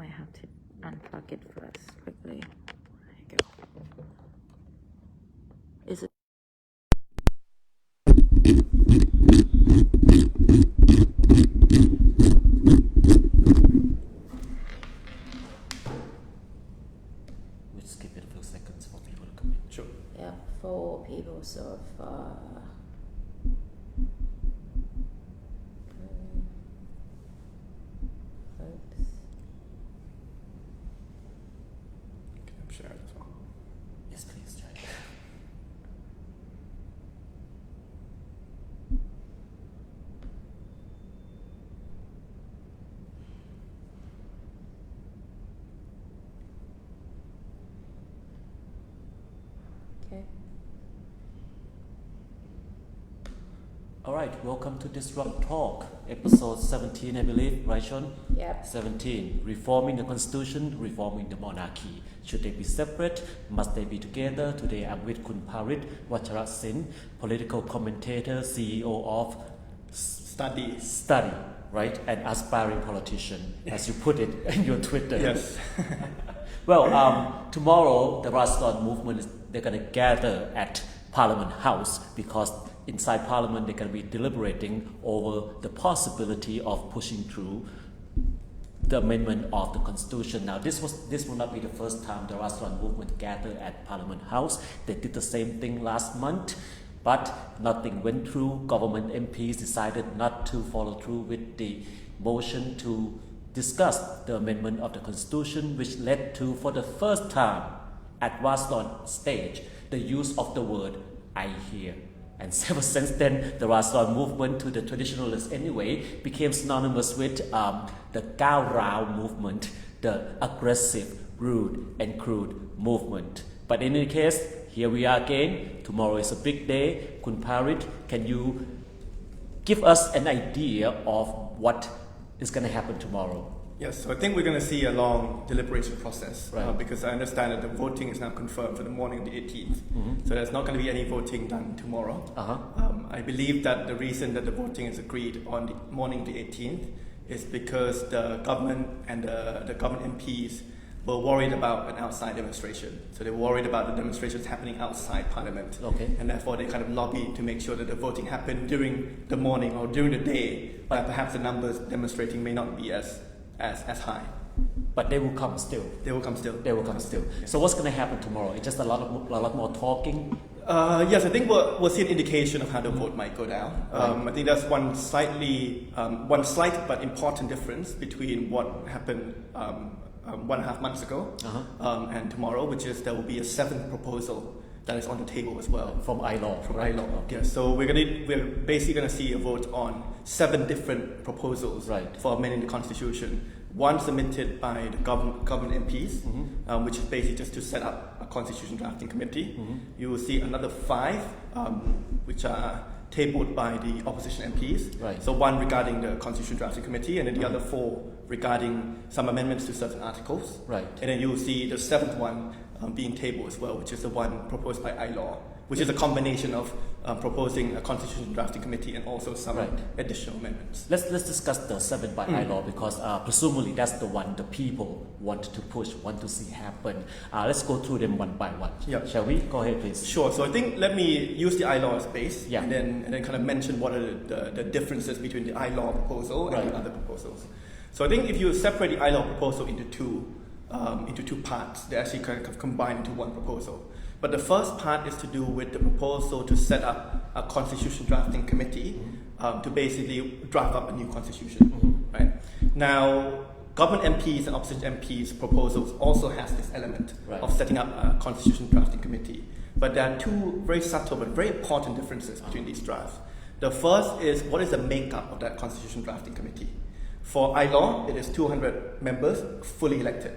might have to unplug it first quickly. There you go. Is it? We'll skip it a few seconds for people to come in. Sure. Yeah, for people sort of Can I share it as well? Yes, please, Jai. okay. All right, welcome to Thisrupt Talk, episode 17, I believe, right, Sean? Yep. 17, reforming the constitution, reforming the monarchy. Should they be separate? Must they be together? Today I'm with Kun Parit Wacharasindhu, political commentator, CEO of StartDee. right? An aspiring politician, as you put it in your Twitter. Yes. Well, tomorrow the Assadans movement they're going to gather at Parliament House because inside Parliament they're going to be deliberating over the possibility of pushing through the amendment of the Constitution. Now, this will not be the first time the Assadans movement gathered at Parliament House. They did the same thing last month, but nothing went through. Government MPs decided not to follow through with the motion to discuss the amendment of the Constitution, which led to, for the first time at Assadans stage, the use of the word "I hear." And ever since then, the Assadans movement, to the traditionalists anyway, became synonymous with the Gao Rao movement, the aggressive, rude and crude movement. But in any case, here we are again. Tomorrow is a big day. Kun Parit, can you give us an idea of what is going to happen tomorrow? Yes, so I think we're going to see a long deliberation process Right. because I understand that the voting is now confirmed for the morning of the 18th. Mm-hmm. So there's not going to be any voting done tomorrow. I believe that the reason that the voting is agreed on the morning of the 18th is because the government and the government MPs were worried about an outside demonstration. So they were worried about the demonstrations happening outside Parliament. Okay. And therefore they kind of lobbied to make sure that the voting happened during the morning or during the day, but perhaps the numbers demonstrating may not be as high. But they will come still. They will come still. They will come still. Yes. So what's going to happen tomorrow? It's just a lot more talking. Yes, I think we'll see an indication of how the vote might go down. I think that's one slight but important difference between what happened 1.5 months ago and tomorrow, which is there will be a 7th proposal that is on the table as well. From ILAW. From right? ILAW. Okay. Yeah, so we're basically going to see a vote on 7 different proposals Right. for amending the constitution. One submitted by the government MPs, which is basically just to set up a constitution drafting committee. You will see another 5, which are tabled by the opposition MPs. Right. So one regarding the constitution drafting committee, and then the other 4 regarding some amendments to certain articles. Right. And then you will see the 7th one being tabled as well, which is the one proposed by ILAW, which is a combination of proposing a constitution drafting committee and also some Right. additional amendments. Let's discuss the 7 by ILAW because presumably that's the one the people want to push, want to see happen. Let's go through them one by one. Yeah. Shall we? Go ahead, please. Sure. So I think let me use the ILAW as base, Yeah. and then kind of mention what are the differences between the ILAW proposal and Right. the other proposals. So I think if you separate the ILAW proposal into two parts, they actually kind of combine into one proposal. But the first part is to do with the proposal to set up a constitution drafting committee to basically draft up a new constitution. Right now, government MPs and opposition MPs proposals also has this element Right. of setting up a constitution drafting committee. But there are 2 very subtle but very important differences between these drafts. The first is what is the makeup of that constitution drafting committee. For ILAW, it is 200 members fully elected.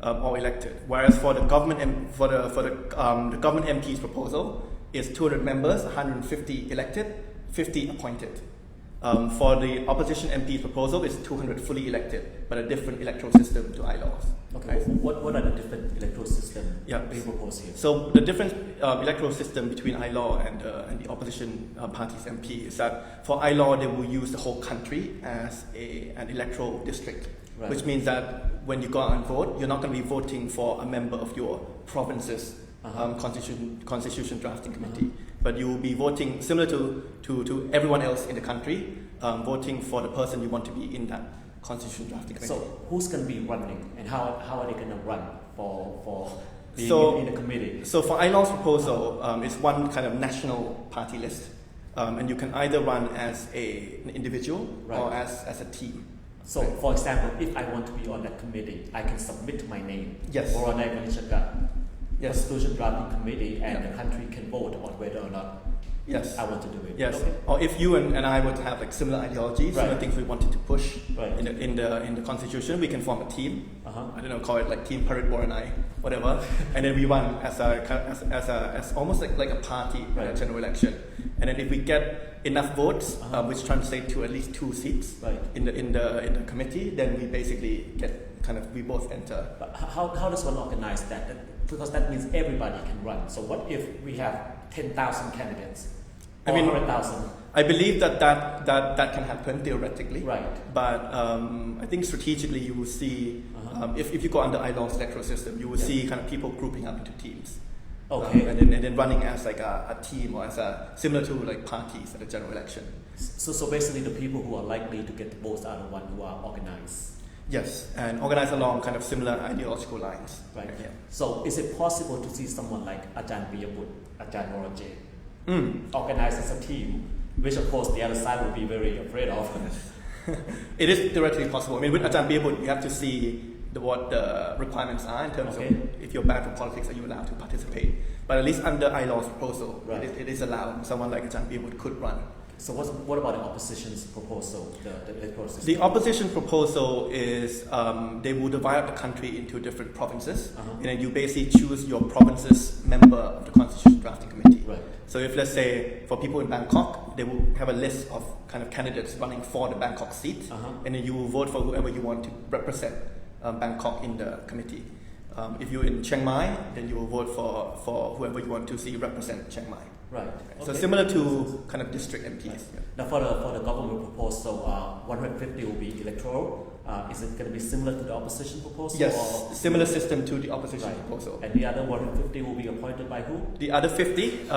Or elected, whereas for the government the government MP's proposal is 200 members, 150 elected, 50 appointed. For the opposition MP's proposal, it's 200 fully elected, but a different electoral system to ILAW's. Okay. Right? What are the different electoral systems Yeah. being proposed here? So the different electoral system between ILAW and the opposition party's MP is that for ILAW they will use the whole country as an electoral district. Right. which means that when you go out and vote, you're not going to be voting for a member of your province's constitution drafting committee, but you will be voting similar to everyone else in the country, voting for the person you want to be in that constitution drafting committee. So who's going to be running, and how are they going to run for being in the committee? So for ILO's proposal, it's one kind of national party list, and you can either run as an individual or as a team. So, for example, if I want to be on that committee, I can submit my name. Yes. Voranai Vanijaka, Yes. Constitution Drafting Committee, and the country can vote on whether or not Yes. I want to do it. Yes. Okay. Or if you and I were to have like similar ideologies, similar things we wanted to push in the constitution, we can form a team. I don't know, call it like Team Parit Wacharasindhu, whatever, and then we run as almost like a party in a general election. And then if we get enough votes, which translate to at least 2 seats in the committee, then we basically get we both enter. But how does one organize that? Because that means everybody can run. So what if we have 10,000 candidates? I mean, 100,000. I believe that can happen theoretically. Right. But I think strategically you will see, if you go under ILO's electoral system, you will see kind of people grouping up into teams. Okay. And then running as like a team or as similar to like parties at a general election. So basically the people who are likely to get the votes are the ones who are organized. Yes, and organized along kind of similar ideological lines. Right. Yeah. So is it possible to see someone like Ajahn Piyabut, Ajahn Moraje, organized as a team, which of course the other side would be very afraid of? It is theoretically possible. I mean, with Ajahn Piyabut, you have to see what the requirements are in terms of if you're banned from politics, are you allowed to participate? But at least under ILO's proposal, it is allowed. Someone like Ajahn Piyabut could run. So what about the opposition's proposal, the electoral system? The opposition proposal is they will divide up the country into different provinces, and then you basically choose your province's member of the Constitution Drafting Committee. Right. So if, let's say, for people in Bangkok, they will have a list of kind of candidates running for the Bangkok seat, and then you will vote for whoever you want to represent Bangkok in the committee. If you're in Chiang Mai, then you will vote for whoever you want to see represent Chiang Mai. Right. So similar to kind of district MPs. Right. Now for the government proposal, 150 will be electoral. Is it going to be similar to the opposition proposal? Yes, or similar system to the opposition proposal. And the other 150 will be appointed by who? The other 50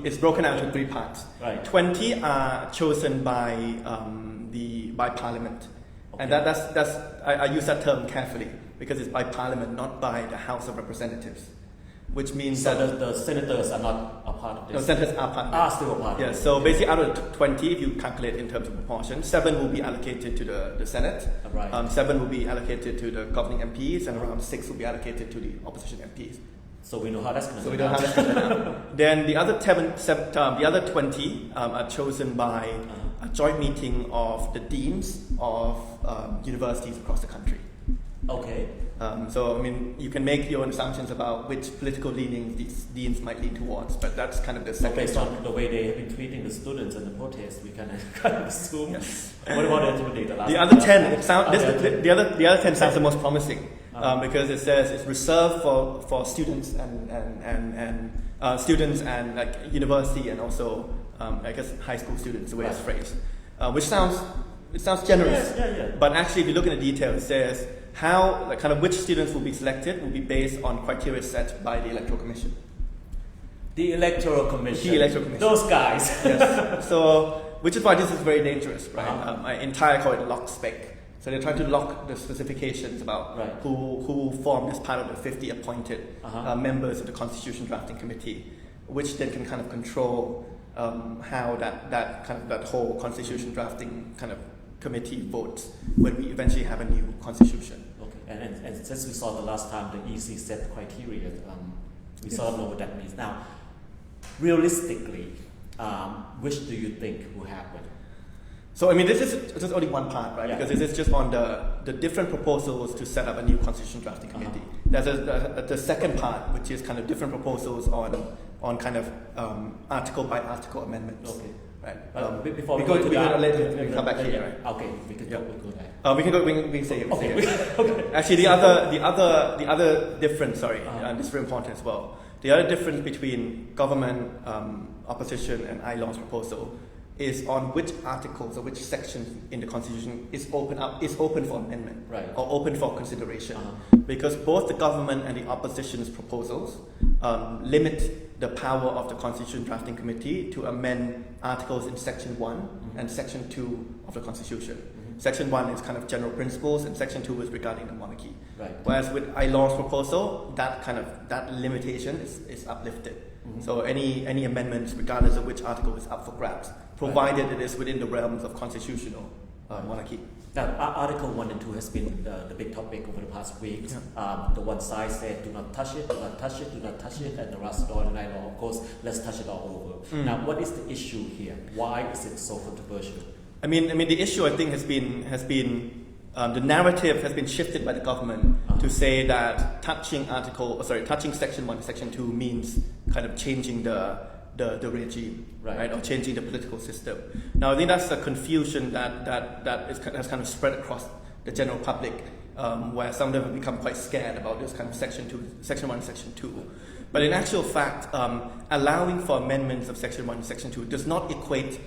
is broken out into 3 parts. Right. 20 are chosen by Parliament, and that's I use that term carefully because it's by Parliament, not by the House of Representatives. Which means that the senators are not a part of this. No, senators are part of it. Are still a part. Yeah. So basically, out of the 20, if you calculate in terms of proportion, 7 will be allocated to the Senate. Right. 7 will be allocated to the governing MPs, and around 6 will be allocated to the opposition MPs. So we know how that's going to. So we don't have that. Then the other 20 are chosen by a joint meeting of the deans of universities across the country. Okay. So, I mean, you can make your own assumptions about which political leanings these deans might lean towards, but that's kind of the second. Based on the way they have been treating the students in the protest, we can kind of assume. Yes. What about the other 10? The other 10 sounds the most promising because it says it's reserved for students and students and like university and also I guess high school students, the way it's phrased, which sounds generous. Yeah. But actually, if you look in the detail, it says how, like, kind of which students will be selected will be based on criteria set by the Electoral Commission. The Electoral Commission. Those guys. Yes. So, which is why this is very dangerous, right? In Thai, I call it lock spec. So they're trying to lock the specifications about who form as part of the 50 appointed members of the Constitution Drafting Committee, which then can kind of control how that whole Constitution Drafting kind of committee votes when we eventually have a new constitution. Okay, and since we saw the last time the EC set criteria, we sort of know what that means. Now, realistically, which do you think will happen? So, I mean, this is just only one part, right? Because this is just on the different proposals to set up a new constitution drafting committee. There's the second part, which is kind of different proposals on kind of article by article amendments. Okay. Right. Before we go to that, we can come back here, right? Okay, we can go there. We can say it. Okay. Actually, the other difference. And this is very important as well. The other difference between government, opposition, and ILO's proposal is on which articles or which sections in the Constitution is open for amendment, right, or open for consideration. Because both the government and the opposition's proposals limit the power of the Constitution Drafting Committee to amend articles in Section 1 and Section 2 of the Constitution. Section 1 is kind of general principles, and Section 2 is regarding the monarchy. Right. Whereas with ILAW's proposal, that limitation is uplifted. So any amendments, regardless of which article, is up for grabs, provided it is within the realms of constitutional monarchy. Now, Article 1 and 2 has been the big topic over the past weeks. The one side said, do not touch it, do not touch it, do not touch it, and the Rassadans and ILAW, of course, let's touch it all over. Now, what is the issue here? Why is it so controversial? I mean, the issue, I think, has been the narrative has been shifted by the government to say that touching Section 1 and Section 2 means kind of changing the regime, right, or changing the political system. Now, I think that's a confusion that has kind of spread across the general public, where some of them have become quite scared about this kind of Section 1 and Section 2. But in actual fact, allowing for amendments of Section 1 and Section 2 does not equate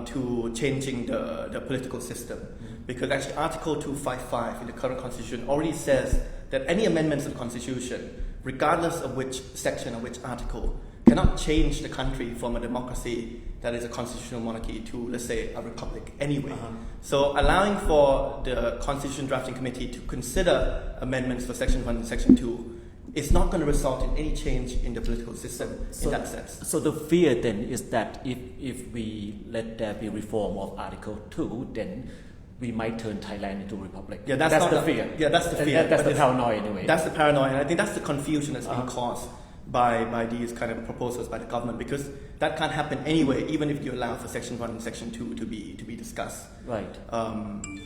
to changing the political system. Because actually Article 255 in the current Constitution already says that any amendments of the Constitution, regardless of which section or which article, cannot change the country from a democracy that is a constitutional monarchy to, let's say, a republic anyway. So allowing for the Constitution Drafting Committee to consider amendments for Section 1 and Section 2 is not going to result in any change in the political system in that sense. So the fear then is that if we let there be reform of Article 2, then we might turn Thailand into a republic. Yeah, that's the fear. Yeah, that's the fear. That's the paranoia anyway. That's the paranoia, and I think that's the confusion that's being caused by these kind of proposals by the government, because that can't happen anyway, even if you allow for Section 1 and Section 2 to be discussed. Right.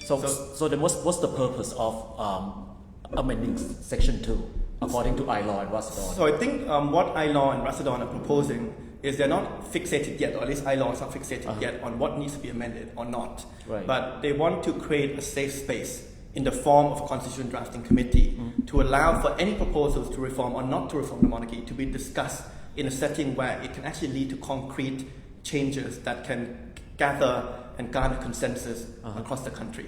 So then what's the purpose of amending Section 2 according to ILAW and Rassadans? So I think what ILAW and Rassadans are proposing is they're not fixated yet, or at least ILAW is not fixated yet on what needs to be amended or not. Right. But they want to create a safe space in the form of a Constitution Drafting Committee to allow for any proposals to reform or not to reform the monarchy to be discussed in a setting where it can actually lead to concrete changes that can gather and garner consensus across the country.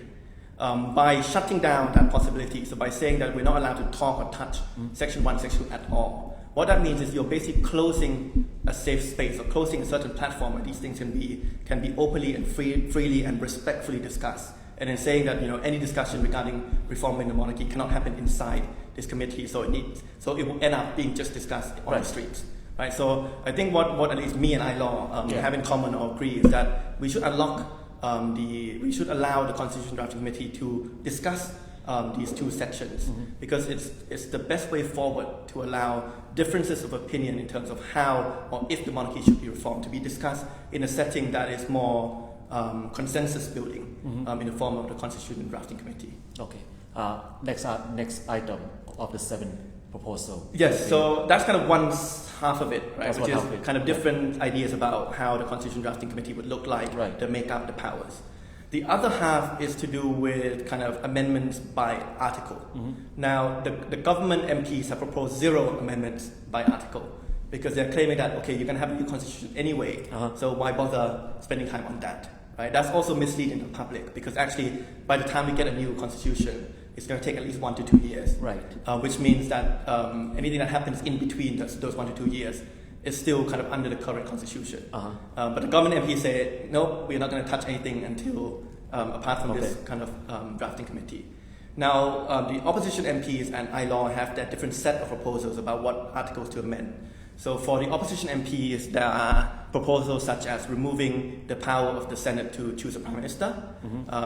By shutting down that possibility, so by saying that we're not allowed to talk or touch Section 1, Section 2 at all, what that means is you're basically closing a safe space, or closing a certain platform where these things can be openly and freely and respectfully discussed. And then saying that any discussion regarding reforming the monarchy cannot happen inside this committee, so it will end up being just discussed on the streets. Right. So I think what at least me and ILAW have in common or agree is that we should allow the Constitution Drafting Committee to discuss these two sections, because it's the best way forward to allow differences of opinion in terms of how or if the monarchy should be reformed to be discussed in a setting that is more consensus building in the form of the Constitution Drafting Committee. Okay. Next item of the 7 proposal. Yes, so that's kind of one half of it, right? That's which is half kind of different ideas about how the Constitution Drafting Committee would look like to make up the powers. The other half is to do with kind of amendments by article. Now, the government MPs have proposed 0 amendments by article, because they're claiming that, okay, you can have a new constitution anyway, so why bother spending time on that? Right? That's also misleading the public, because actually, by the time we get a new constitution, it's going to take at least 1 to 2 years. Right. Which means that anything that happens in between those 1 to 2 years is still kind of under the current constitution. But the government MPs say, no, we're not going to touch anything until, apart from this kind of drafting committee. Now, the opposition MPs and ILAW have their different set of proposals about what articles to amend. So for the opposition MPs, there are proposals such as removing the power of the Senate to choose a Prime Minister.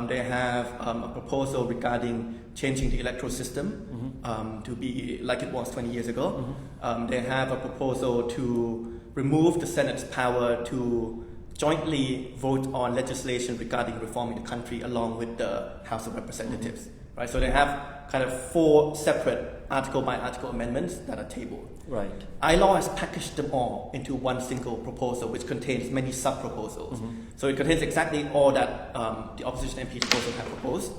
They have a proposal regarding changing the electoral system to be like it was 20 years ago. They have a proposal to remove the Senate's power to jointly vote on legislation regarding reforming the country along with the House of Representatives. Right? So they have kind of 4 separate article-by-article amendments that are tabled. Right. ILAW has packaged them all into one single proposal, which contains many sub-proposals. So it contains exactly all that the opposition MPs also have proposed,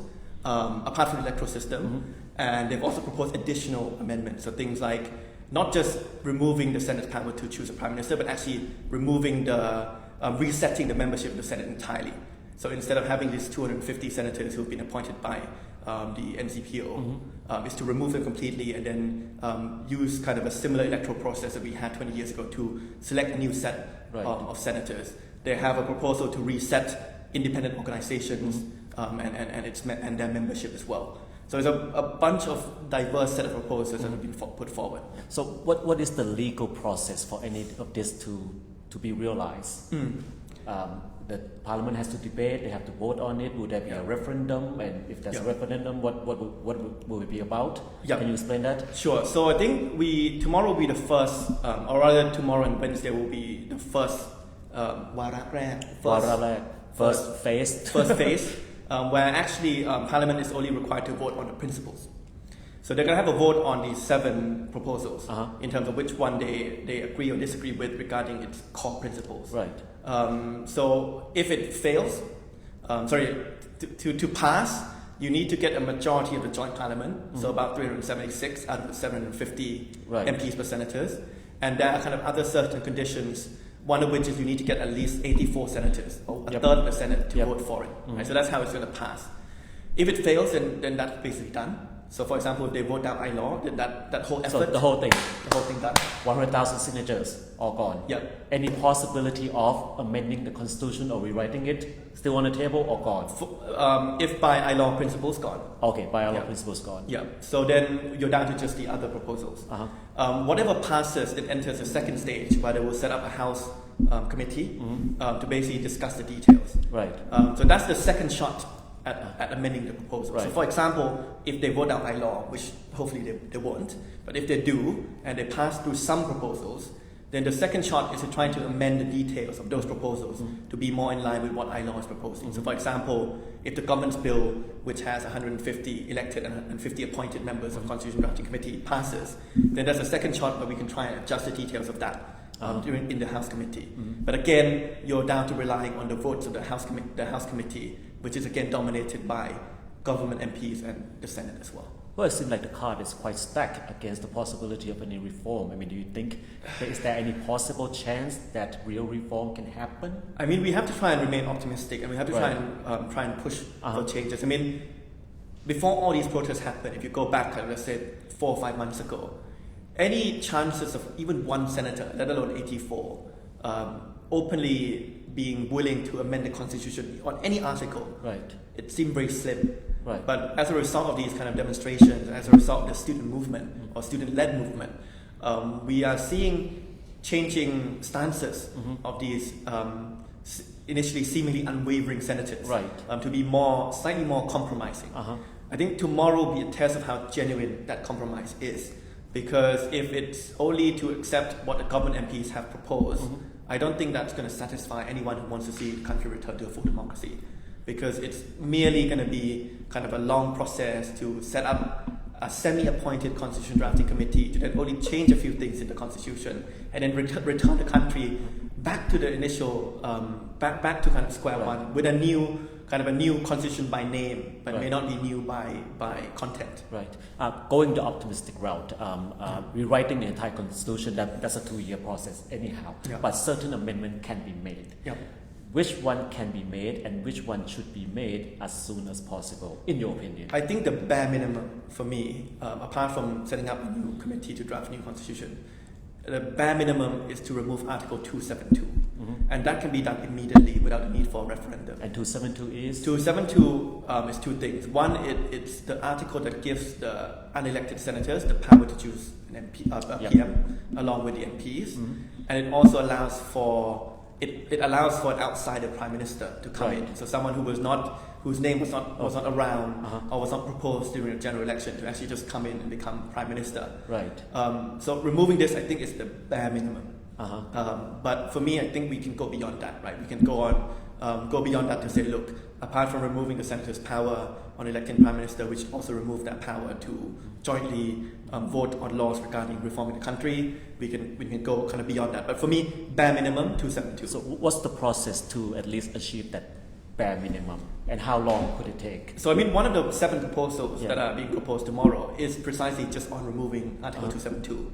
apart from the electoral system. And they've also proposed additional amendments, so things like not just removing the Senate's power to choose a Prime Minister, but actually removing the resetting the membership of the Senate entirely. So instead of having these 250 senators who've been appointed by the NCPO, is to remove them completely and then use kind of a similar electoral process that we had 20 years ago to select a new set of senators. They have a proposal to reset independent organizations and their membership as well. So there's a bunch of diverse set of proposals that have been put forward. So what is the legal process for any of this to be realized? The Parliament has to debate, they have to vote on it, would there be a referendum, and if there's a referendum, what will it be about? Can you explain that? Sure. So I think tomorrow will be the first, or rather tomorrow and Wednesday will be the first first phase, where actually Parliament is only required to vote on the principles. So they're going to have a vote on these 7 proposals in terms of which one they agree or disagree with regarding its core principles. Right. So if it fails, to pass, you need to get a majority of the joint parliament, so about 376 out of the 750 MPs per senators. And there are kind of other certain conditions, one of which is you need to get at least 84 senators, or a third of the Senate to vote for it. Right? So that's how it's going to pass. If it fails, then that's basically done. So for example, if they vote down ILAW, then that whole effort... So the whole thing done. 100,000 signatures, all gone. Yep. Any possibility of amending the constitution or rewriting it still on the table or gone? If by ILAW principles, gone. Okay, by ILAW principles, gone. Yeah. So then you're down to just the other proposals. Whatever passes, it enters the second stage where they will set up a House committee to basically discuss the details. Right. So that's the second shot at amending the proposal. Right. So for example, if they vote down ILAW, which hopefully they won't, but if they do and they pass through some proposals, then the second shot is to try to amend the details of those proposals to be more in line with what ILAW is proposing. So for example, if the government's bill, which has 150 elected and 50 appointed members of Constitution Drafting Committee, passes, then there's a second shot where we can try and adjust the details of that in the House Committee. But again, you're down to relying on the votes of the House Committee, which is again dominated by government MPs and the Senate as well. Well, it seems like the card is quite stacked against the possibility of any reform. I mean, do you think, is there any possible chance that real reform can happen? I mean, we have to try and remain optimistic, and we have to try and push for changes. I mean, before all these protests happened, if you go back, let's say 4 or 5 months ago, any chances of even one senator, let alone 84, openly being willing to amend the constitution on any article, it seemed very slim. Right. But as a result of these kind of demonstrations, as a result of the student movement or student-led movement, we are seeing changing stances of these initially seemingly unwavering senators to be slightly more compromising. I think tomorrow will be a test of how genuine that compromise is, because if it's only to accept what the government MPs have proposed, I don't think that's going to satisfy anyone who wants to see the country return to a full democracy, because it's merely going to be kind of a long process to set up a semi-appointed Constitution Drafting Committee to then only change a few things in the Constitution and then return the country back to the initial, back to kind of square one with a new constitution by name, but may not be new by content. Right. Going the optimistic route, rewriting the entire constitution, that's a 2-year process anyhow, but certain amendment can be made. Which one can be made and which one should be made as soon as possible, in your opinion? I think the bare minimum for me, apart from setting up a new committee to draft a new constitution, the bare minimum is to remove Article 272. And that can be done immediately without the need for a referendum. And 272 is? 272 is 2 things. One, it's the article that gives the unelected senators the power to choose an PM along with the MPs. And it also allows for it allows for an outsider prime minister to come in. So someone whose name was not around or was not proposed during the general election to actually just come in and become prime minister. So removing this, I think, is the bare minimum. But for me, I think we can go beyond that, right? We can go beyond that to say, look, apart from removing the senator's power on electing prime minister, which also removed that power to jointly vote on laws regarding reforming the country, we can go kind of beyond that. But for me, bare minimum 272. So what's the process to at least achieve that bare minimum, and how long could it take? So I mean, one of the 7 proposals that are being proposed tomorrow is precisely just on removing Article 272.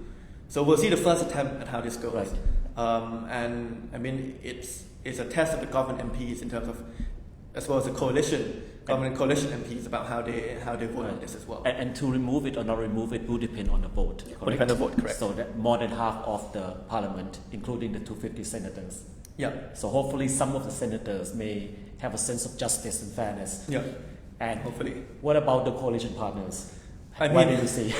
So we'll see the first attempt at how this goes. And I mean, it's is a test of the government MPs in terms of, as well as the government coalition MPs about how they vote on this as well. And to remove it or not remove it will depend on the vote. Will depend on the vote, correct. So that more than half of the parliament, including the 250 senators. Yeah. So hopefully some of the senators may have a sense of justice and fairness. Yeah. And hopefully. What about the coalition partners? I What mean, do you see?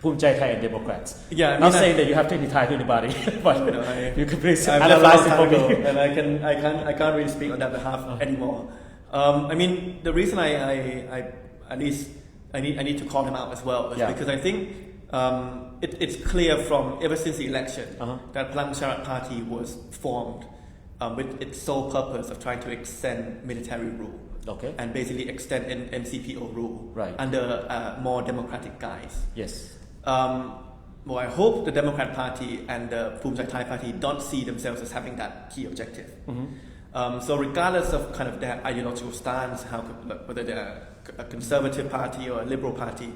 Phumchai Thai and Democrats. Yeah, I mean, not saying that you have to any tie to anybody, but you can please I've analyze it for me. And I can't really speak on that behalf anymore. I mean, the reason I at least I need to call them out as well is because I think it's clear from ever since the election that Parit Wacharasindhu party was formed with its sole purpose of trying to extend military rule. Okay. And basically extend an MCPO rule under more democratic guise. Yes. Well, I hope the Democrat Party and the Phumchai Thai Party don't see themselves as having that key objective. So regardless of kind of their ideological stance, whether they're a conservative party or a liberal party,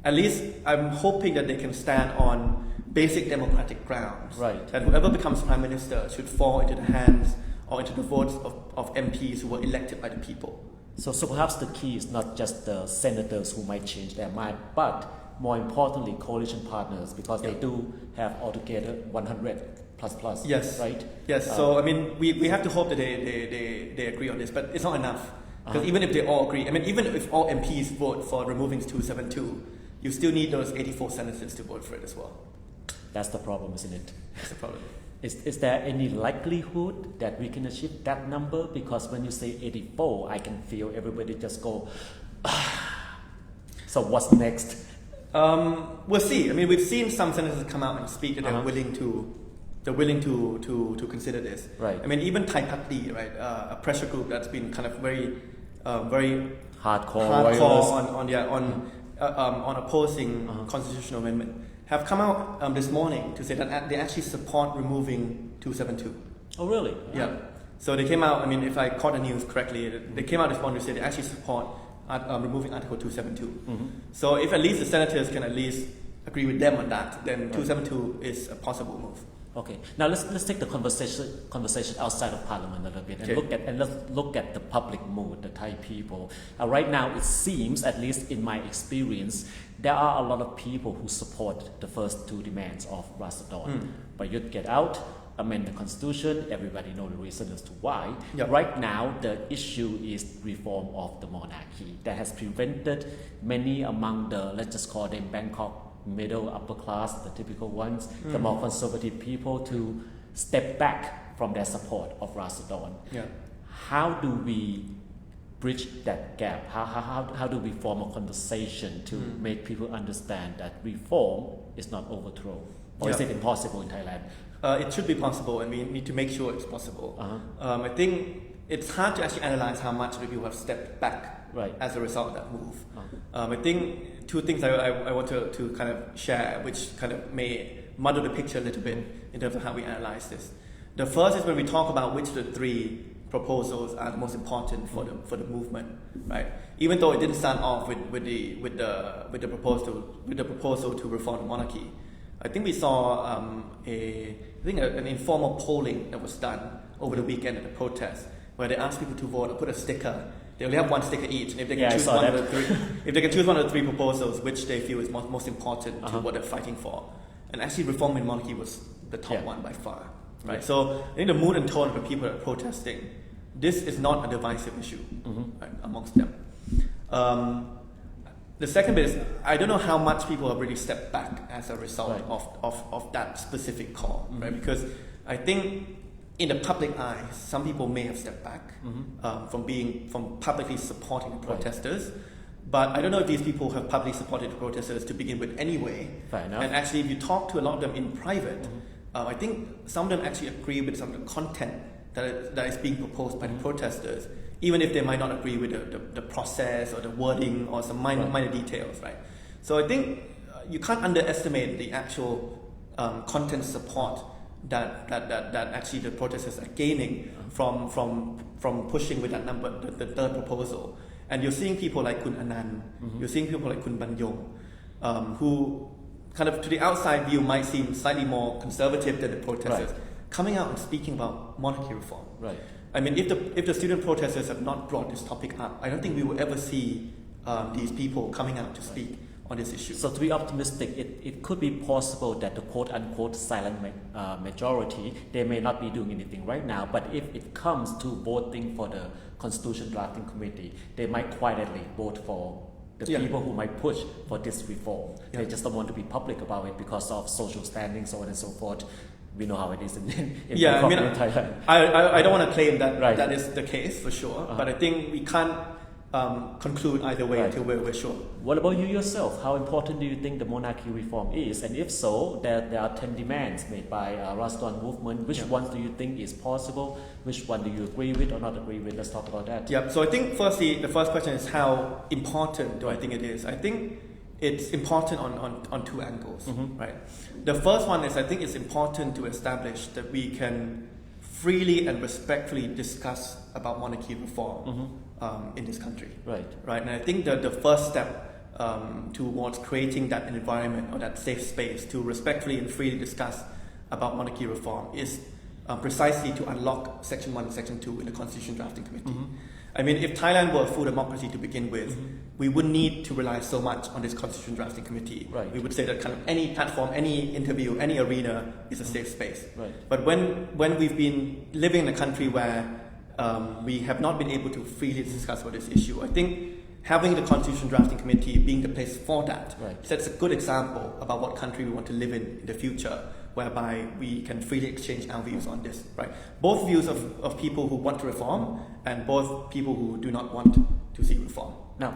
at least I'm hoping that they can stand on basic democratic grounds. Right. That whoever becomes prime minister should fall into the hands or into the votes of MPs who were elected by the people. So perhaps the key is not just the senators who might change their mind, but more importantly, coalition partners, because they do have altogether 100 plus. Yes. Right? Yes. So I mean, we have to hope that they agree on this, but it's not enough. Because even if they all agree, I mean, even if all MPs vote for removing 272, you still need those 84 senators to vote for it as well. That's the problem, isn't it? That's the problem. Is there any likelihood that we can achieve that number? Because when you say 84, I can feel everybody just go, so what's next? We'll see. I mean, we've seen some senators come out and speak that they're willing to consider this. Right. I mean, even StartDee, right, a pressure group that's been kind of very hardcore on opposing constitutional amendment, have come out this morning to say that they actually support removing 272. Oh, really? Yeah. So they came out, I mean, if I caught the news correctly, they came out this morning to say they actually support removing Article 272. So if at least the senators can at least agree with them on that, then 272 is a possible move. Okay. Now let's take the conversation outside of Parliament a little bit and let's look at the public mood, the Thai people. Right now, it seems, at least in my experience, there are a lot of people who support the first two demands of Assadans. But you'd get out, amend the constitution. Everybody knows the reason as to why. Yep. Right now, the issue is reform of the monarchy that has prevented many among the, let's just call them Bangkok middle upper class, the typical ones, the more conservative people, to step back from their support of Assadans. Yeah. How do we bridge that gap? How do we form a conversation to make people understand that reform is not overthrow? Or is it impossible in Thailand? It should be possible, and we need to make sure it's possible. I think it's hard to actually analyze how much the people have stepped back as a result of that move. I think two things I want to kind of share, which kind of may muddle the picture a little bit in terms of how we analyze this. The first is when we talk about which of the three proposals are the most important for the movement, right? Even though it didn't start off with the proposal to reform the monarchy, I think we saw an informal polling that was done over the weekend at the protest, where they asked people to vote or put a sticker. They only have one sticker each, and if they can choose one of the three, if they can choose one of the three proposals, which they feel is most important to what they're fighting for, and actually reforming monarchy was the top one by far, right? So I think the mood and tone of the people that are protesting, this is not a divisive issue amongst them. The second bit is, I don't know how much people have really stepped back as a result of that specific call, right? Because I think in the public eye, some people may have stepped back from publicly supporting the protesters, but I don't know if these people have publicly supported the protesters to begin with anyway. Fair enough. And actually, if you talk to a lot of them in private, I think some of them actually agree with some of the content that is being proposed by the protesters, even if they might not agree with the process or the wording or some minor details, right? So I think you can't underestimate the actual content support that actually the protesters are gaining from pushing with that number, the third proposal. And you're seeing people like Kun Anand, you're seeing people like Kun Banyong, who kind of to the outside view might seem slightly more conservative than the protesters, coming out and speaking about monarchy reform. Right. I mean, if the student protesters have not brought this topic up, I don't think we will ever see these people coming out to speak on this issue. So to be optimistic, it could be possible that the quote-unquote silent majority, they may not be doing anything right now, but if it comes to voting for the Constitution Drafting Committee, they might quietly vote for the people who might push for this reform. They just don't want to be public about it because of social standing, so on and so forth. We know how it is in Thailand. I don't want to claim that right. that is the case for sure, but I think we can't conclude either way until we're sure. What about you yourself? How important do you think the monarchy reform is? And if so, there are 10 demands made by Assadan movement. Which ones do you think is possible? Which one do you agree with or not agree with? Let's talk about that. Yeah, so I think firstly, the first question is how important do I think it is? I think it's important on two angles, right? The first one is I think it's important to establish that we can freely and respectfully discuss about monarchy reform in this country, right? And I think that the first step towards creating that environment or that safe space to respectfully and freely discuss about monarchy reform is precisely to unlock Section 1 and Section 2 in the Constitution Drafting Committee. I mean, if Thailand were a full democracy to begin with, we wouldn't need to rely so much on this Constitution Drafting Committee. We would say that kind of any platform, any interview, any arena is a safe space. But when we've been living in a country where we have not been able to freely discuss about this issue, I think having the Constitution Drafting Committee being the place for that sets a good example about what country we want to live in the future, whereby we can freely exchange our views on this, right? Both views of people who want to reform and both people who do not want to see reform. Now,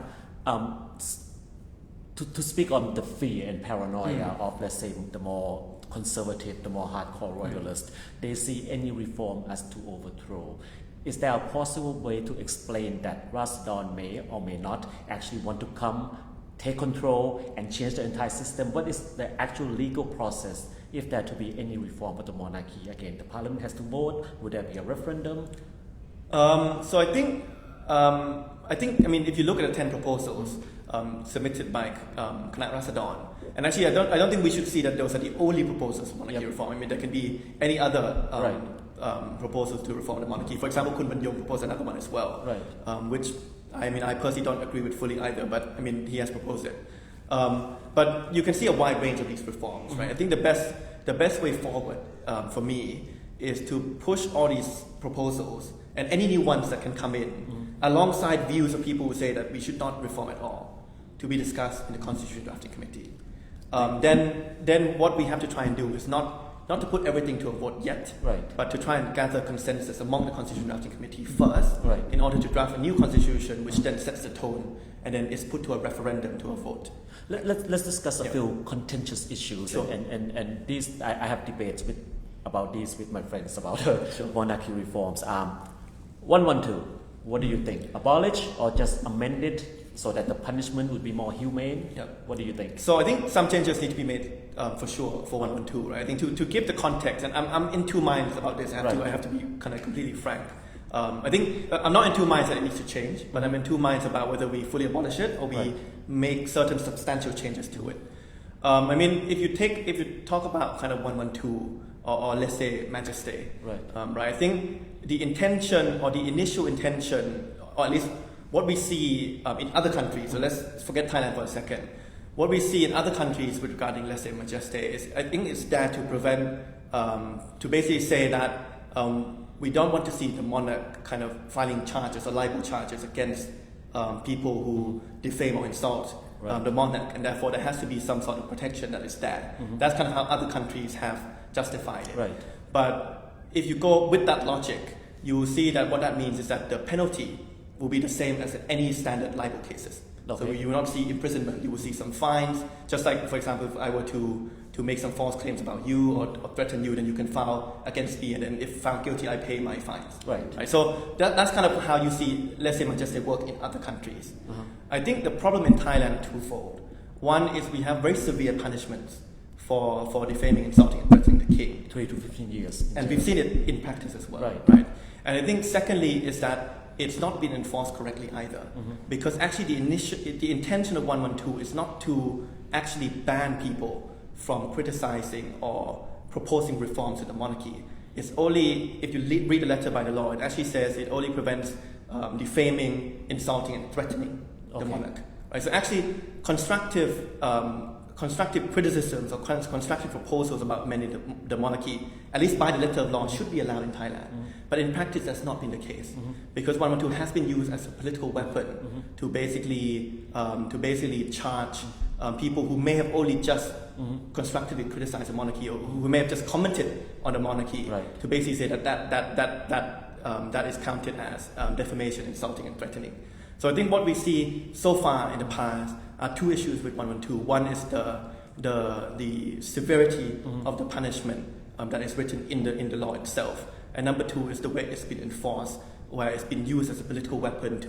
to speak on the fear and paranoia of, let's say, the more conservative, the more hardcore royalists, they see any reform as to overthrow. Is there a possible way to explain that Assadan may or may not actually want to come, take control and change the entire system? What is the actual legal process if there to be any reform of the monarchy? Again, the parliament has to vote. Would there be a referendum? So I mean, if you look at the 10 proposals submitted by Khanak Assadan, and actually I don't think we should see that those are the only proposals for monarchy reform. I mean, there can be any other proposals to reform the monarchy. For example, Kun Banyong proposed another one as well, which I mean, I personally don't agree with fully either, but I mean, he has proposed it. But you can see a wide range of these reforms, right? I think the best way forward for me is to push all these proposals and any new ones that can come in alongside views of people who say that we should not reform at all to be discussed in the Constitution Drafting Committee. Then what we have to try and do is not to put everything to a vote yet, but to try and gather consensus among the Constitution Drafting Committee first in order to draft a new constitution which then sets the tone and then is put to a referendum to a vote. Let's discuss a few contentious issues and these I have debates about these with my friends about monarchy reforms. 112, what do you think? Abolish or just amend it so that the punishment would be more humane? What do you think? So I think some changes need to be made for sure for 112, right? I think to give the context, and I'm in two minds about this. I have to be kind of completely frank. I think I'm not in two minds that it needs to change, but I'm in two minds about whether we fully abolish it or we make certain substantial changes to it. I mean, if you talk about kind of 112 or let's say Majesty, right? I think the intention or the initial intention, or at least what we see in other countries, so let's forget Thailand for a second. What we see in other countries with regarding, let's say, Majesty is, I think it's there to prevent, to basically say that we don't want to see the monarch kind of filing charges or libel charges against people who defame or insult the monarch, and therefore there has to be some sort of protection that is there. That's kind of how other countries have justified it. But if you go with that logic, you will see that what that means is that the penalty will be the same as any standard libel cases. So you will not see imprisonment, you will see some fines. Just like, for example, if I were to make some false claims about you or threaten you, then you can file against me, and then if found guilty, I pay my fines. So that's kind of how you see, let's say, Majesty work in other countries. I think the problem in Thailand is twofold. One is we have very severe punishments for defaming, insulting, and threatening the king. 3 to 15 years. And we've seen it in practice as well. And I think secondly is that it's not been enforced correctly either, because actually the intention of 112 is not to actually ban people from criticizing or proposing reforms in the monarchy. it's only, if you read the letter by the law, it actually says it only prevents defaming, insulting, and threatening the monarch. Right? So actually, constructive criticisms or constructive proposals about amending the monarchy, at least by the letter of law, should be allowed in Thailand. But in practice, that's not been the case, because 112 has been used as a political weapon to basically charge people who may have only just constructively criticized the monarchy, or who may have just commented on the monarchy, to basically say that is counted as defamation, insulting, and threatening. So I think what we see so far in the past are two issues with 112. One is the severity of the punishment that is written in the law itself, and number two is the way it's been enforced, where it's been used as a political weapon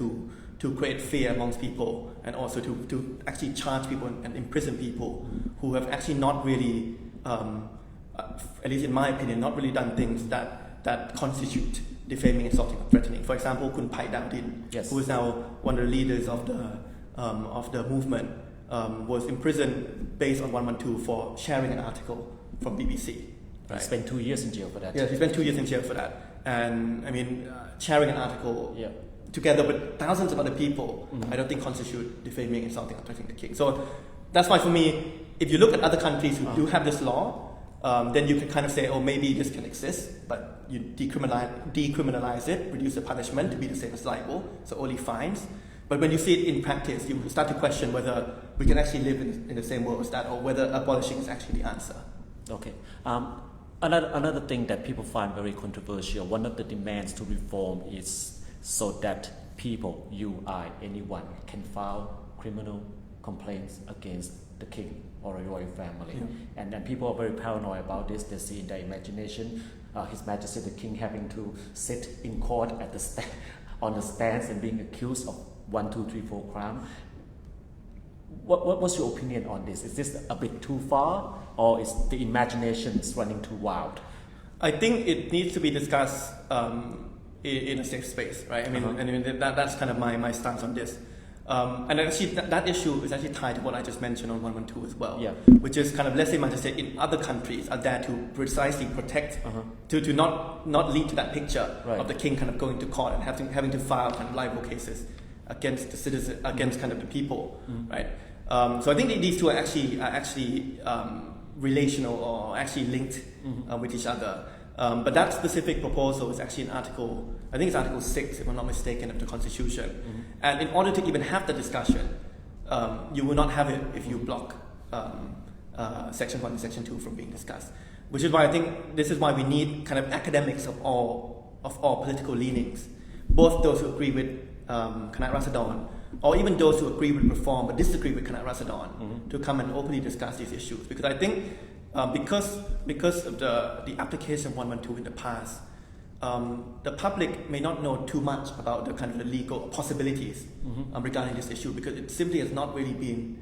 to create fear amongst people, and also to actually charge people and imprison people who have actually not really, at least in my opinion, not really done things that constitute defaming, insulting, or threatening. For example, Kun Parit Wacharasindhu, who is now one of the leaders of the movement, was imprisoned based on 112 for sharing an article from BBC. He spent 2 years in jail for that. Yeah, he spent 2 years in jail for that. And I mean, sharing an article together with thousands of other people, I don't think constitute defaming, insulting, or threatening the king. So that's why for me, if you look at other countries who do have this law, then you can kind of say, oh, maybe this can exist, but you decriminalize it, reduce the punishment to be the same as libel, so only fines. But when you see it in practice, you start to question whether we can actually live in the same world as that, or whether abolishing is actually the answer. Okay. Another thing that people find very controversial, one of the demands to reform is so that people, anyone, can file criminal complaints against the king or a royal family. And people are very paranoid about this. They see in their imagination His Majesty the King having to sit in court at on the stands and being accused of 1, 2, 3, 4 crime. What's your opinion on this? Is this a bit too far, or is the imagination running too wild? I think it needs to be discussed in a safe space, right? I mean, that's kind of my stance on this. And actually, that issue is actually tied to what I just mentioned on 112 as well, which is kind of, let's say, Majesty in other countries are there to precisely protect, to not lead to that picture of the king kind of going to court and having to file kind of libel cases against the citizens, against kind of the people, right? So I think these two are actually relational or actually linked with each other. But that specific proposal is actually I think it's Article 6, if I'm not mistaken, of the Constitution. And in order to even have the discussion, you will not have it if you block Section 1 and Section 2 from being discussed. Which is why I think this is why we need kind of academics of all political leanings, both those who agree with Khanat Rasadon, or even those who agree with reform but disagree with Khanat Rasadon, to come and openly discuss these issues. Because I think because of the application of 112 in the past, the public may not know too much about the kind of the legal possibilities regarding this issue, because it simply has not really been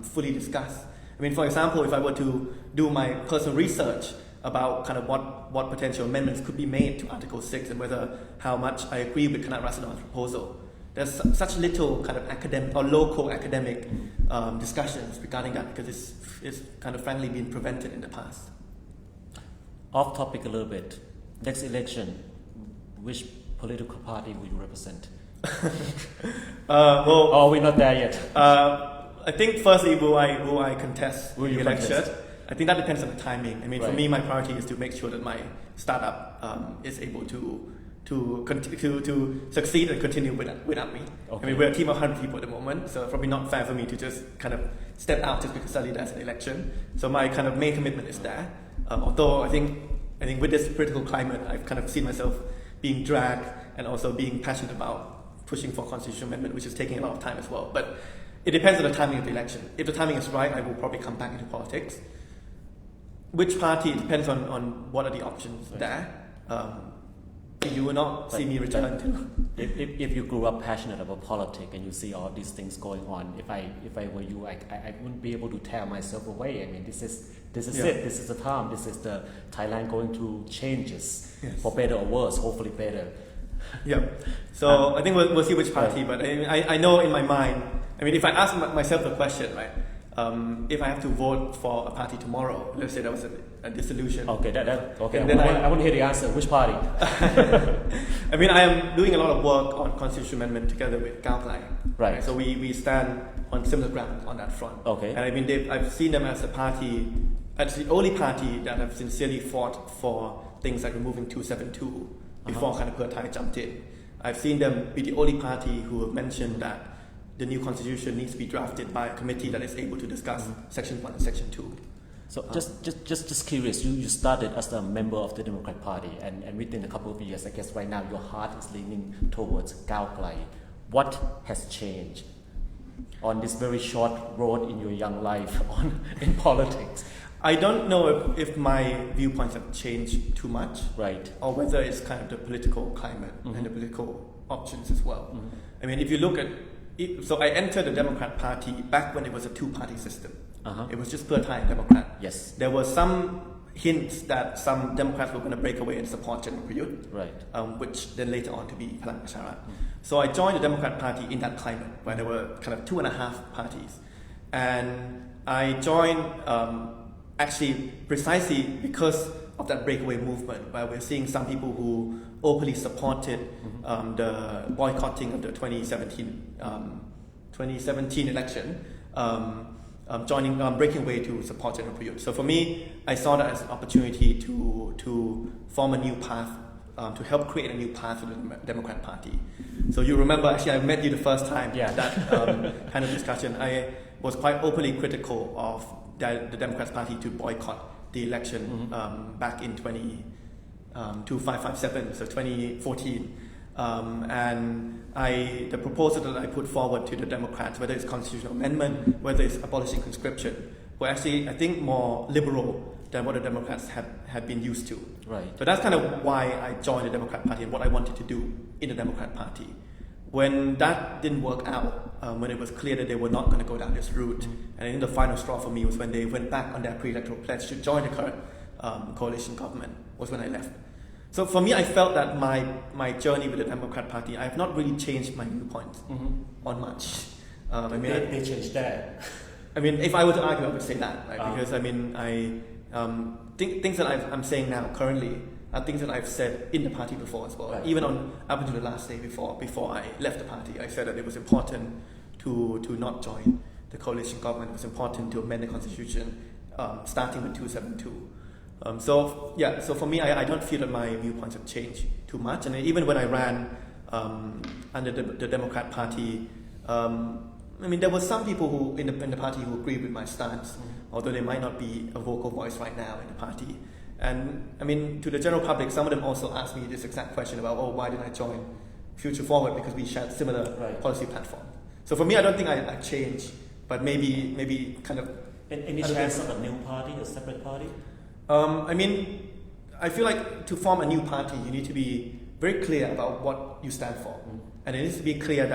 fully discussed. I mean, for example, if I were to do my personal research about kind of what potential amendments could be made to Article 6 and how much I agree with Khanat Rasadon's proposal, there's such little kind of academic or local academic discussions regarding that, because it's kind of frankly been prevented in the past. Off topic a little bit. Next election, which political party will you represent? Well, we're not there yet. I think firstly, will I contest the election? I think that depends on the timing. I mean, for me, my priority is to make sure that my startup is able to succeed and continue without me. I mean, we're a team of 100 people at the moment, so probably not fair for me to just kind of step out just because suddenly there's an election. So my kind of main commitment is there. Although I think with this political climate, I've kind of seen myself being dragged and also being passionate about pushing for constitutional amendment, which is taking a lot of time as well. But it depends on the timing of the election. If the timing is right, I will probably come back into politics. Which party? It depends on what are the options there. You will not see me return to. If you grew up passionate about politics and you see all these things going on, if I were you, I wouldn't be able to tear myself away. I mean, this is it. This is the time. This is the Thailand going through changes, for better or worse. Hopefully better. Yeah. So I think we'll see which party. But I know in my mind. I mean, if I ask myself the question, right, if I have to vote for a party tomorrow, let's say there was a dissolution. Okay, okay. And then I want to hear the answer. Which party? I mean, I am doing a lot of work on constitution amendment together with Gaoklai. Right. So we stand on similar ground on that front. Okay. And I mean, I've seen them as a party, as the only party that have sincerely fought for things like removing 272 before kind of Pheu Thai jumped in. I've seen them be the only party who have mentioned that the new constitution needs to be drafted by a committee that is able to discuss Section 1 and Section 2. So just curious, you started as a member of the Democrat Party, and within a couple of years, I guess right now your heart is leaning towards Gaoklai. What has changed on this very short road in your young life in politics? I don't know if my viewpoints have changed too much, right, or whether it's kind of the political climate and the political options as well. I mean, if you look at it, so I entered the Democrat Party back when it was a two-party system. It was just Pheu Thai and Democrat. Yes. There were some hints that some Democrats were going to break away and support General Prayut, right, which then later on to be Parit Wacharasindhu. So I joined the Democrat Party in that climate where there were kind of 2.5 parties, and I joined actually precisely because of that breakaway movement, where we're seeing some people who openly supported the boycotting of the 2017 election, breaking away to support General Prayut. So for me, I saw that as an opportunity to form a new path, to help create a new path for the Democrat Party. So you remember, actually, I met you the first time at that kind of discussion. I was quite openly critical of the Democrats Party to boycott the election back in 2557, so 2014. And the proposal that I put forward to the Democrats, whether it's constitutional amendment, whether it's abolishing conscription, were actually, I think, more liberal than what the Democrats had been used to. Right. So that's kind of why I joined the Democrat Party and what I wanted to do in the Democrat Party. When that didn't work out, when it was clear that they were not going to go down this route, and I think the final straw for me was when they went back on their pre-electoral pledge to join the current coalition government, was when I left. So for me, I felt that my journey with the Democrat Party, I have not really changed my viewpoints on much. They changed that. I mean, if I were to argue, I would say that, right? Because I mean, things that I'm saying now currently are things that I've said in the party before as well. Right. Even up until the last day before I left the party, I said that it was important to not join the coalition government. It was important to amend the constitution, starting with 272. So for me, I don't feel that my viewpoints have changed too much. And even when I ran under the Democrat Party, I mean, there were some people who in the party who agreed with my stance, although they might not be a vocal voice right now in the party. And I mean, to the general public, some of them also asked me this exact question about, why did I join Future Forward? Because we shared similar policy platform. So for me, I don't think I changed, but maybe kind of. Any chance of a new party, a separate party? I mean, I feel like to form a new party, you need to be very clear about what you stand for. And it needs to be clear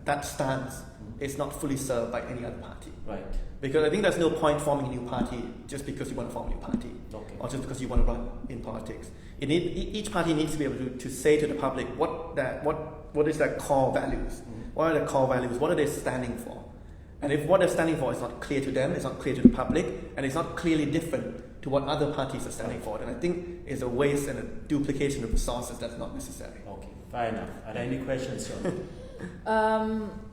that stance is not fully served by any other party. Right. Because I think there's no point forming a new party just because you want to form a new party, or just because you want to run in politics. Each party needs to be able to say to the public what is their core values. What are their core values? What are they standing for? And if what they're standing for is not clear to them, it's not clear to the public, and it's not clearly different to what other parties are standing for, then I think it's a waste and a duplication of resources that's not necessary. Okay, fair enough. Are there any questions, Sean?